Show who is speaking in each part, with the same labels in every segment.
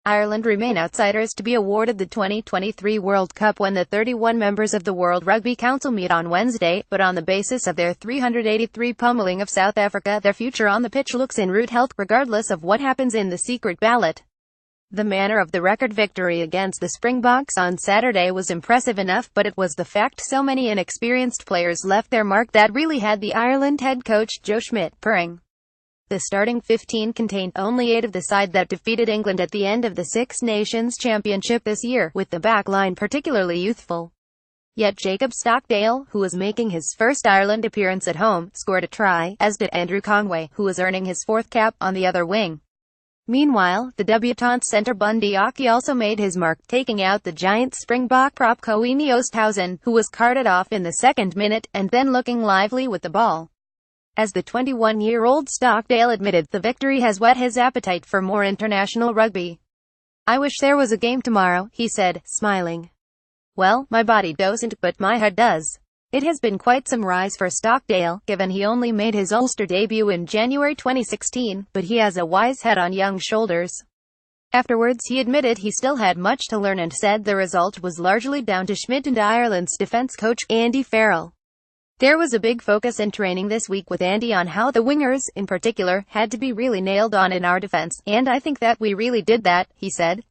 Speaker 1: Ireland remain outsiders to be awarded the 2023 World Cup when the 31 members of the World Rugby Council meet on Wednesday, but on the basis of their 383 pummeling of South Africa, their future on the pitch looks in route health regardless of what happens in the secret ballot. The manner of the record victory against the Springboks on Saturday was impressive enough, but it was the fact so many inexperienced players left their mark that really had the Ireland head coach Joe Schmidt purring. The starting 15 contained only 8 of the side that defeated England at the end of the Six Nations Championship this year, with the back line particularly youthful. Yet Jacob Stockdale, who was making his first Ireland appearance at home, scored a try, as did Andrew Conway, who was earning his 4th cap on the other wing. Meanwhile, the debutant centre Bundy Aki also made his mark, taking out the giant Springbok prop Koini Oosthuizen, who was carted off in the 2nd minute, and then looking lively with the ball. As the 21-year-old Stockdale admitted, the victory has whet his appetite for more international rugby. "I wish there was a game tomorrow," he said, smiling. "Well, my body doesn't, but my head does." It has been quite some rise for Stockdale, given he only made his Ulster debut in January 2016, but he has a wise head on young shoulders. Afterwards he admitted he still had much to learn and said the result was largely down to Schmidt and Ireland's defence coach, Andy Farrell. "There was a big focus in training this week with Andy on how the wingers, in particular, had to be really nailed on in our defense, and I think that we really did that," he said.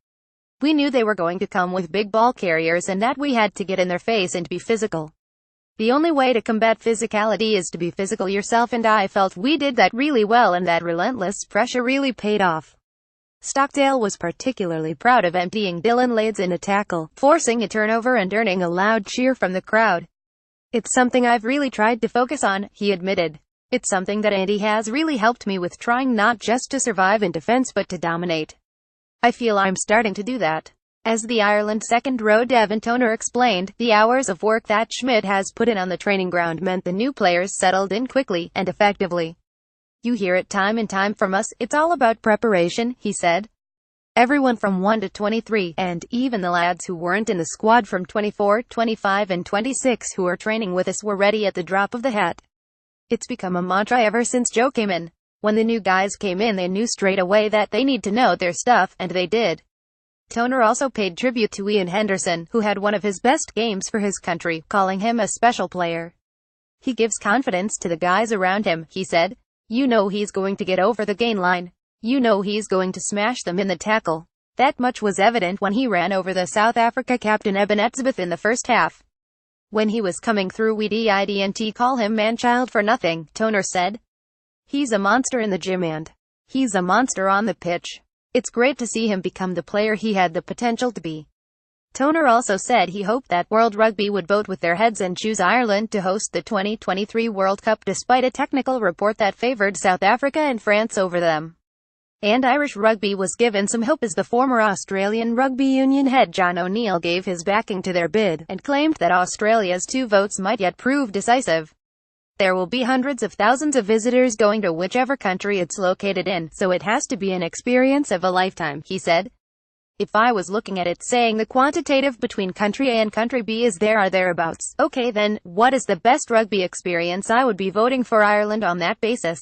Speaker 1: "We knew they were going to come with big ball carriers and that we had to get in their face and be physical. The only way to combat physicality is to be physical yourself, and I felt we did that really well, and that relentless pressure really paid off." Stockdale was particularly proud of emptying Dylan Lades in a tackle, forcing a turnover and earning a loud cheer from the crowd. "It's something I've really tried to focus on," he admitted. "It's something that Andy has really helped me with, trying not just to survive in defense but to dominate. I feel I'm starting to do that." As the Ireland second-row Devin Toner explained, the hours of work that Schmidt has put in on the training ground meant the new players settled in quickly and effectively. "You hear it time and time from us, it's all about preparation," he said. "Everyone from 1 to 23, and even the lads who weren't in the squad from 24, 25 and 26 who are training with us were ready at the drop of the hat. It's become a mantra ever since Joe came in. When the new guys came in, they knew straight away that they need to know their stuff, and they did." Toner also paid tribute to Ian Henderson, who had one of his best games for his country, calling him a special player. "He gives confidence to the guys around him," he said. "You know he's going to get over the gain line. You know he's going to smash them in the tackle. That much was evident when he ran over the South Africa captain Eben Etzebeth in the first half. When he was coming through we didn't call him man-child for nothing," Toner said. "He's a monster in the gym and he's a monster on the pitch. It's great to see him become the player he had the potential to be." Toner also said he hoped that World Rugby would vote with their heads and choose Ireland to host the 2023 World Cup despite a technical report that favoured South Africa and France over them. And Irish rugby was given some hope as the former Australian Rugby Union head John O'Neill gave his backing to their bid, and claimed that Australia's 2 votes might yet prove decisive. "There will be hundreds of thousands of visitors going to whichever country it's located in, so it has to be an experience of a lifetime," he said. "If I was looking at it saying the quantitative between country A and country B is there or thereabouts, okay then, what is the best rugby experience, I would be voting for Ireland on that basis."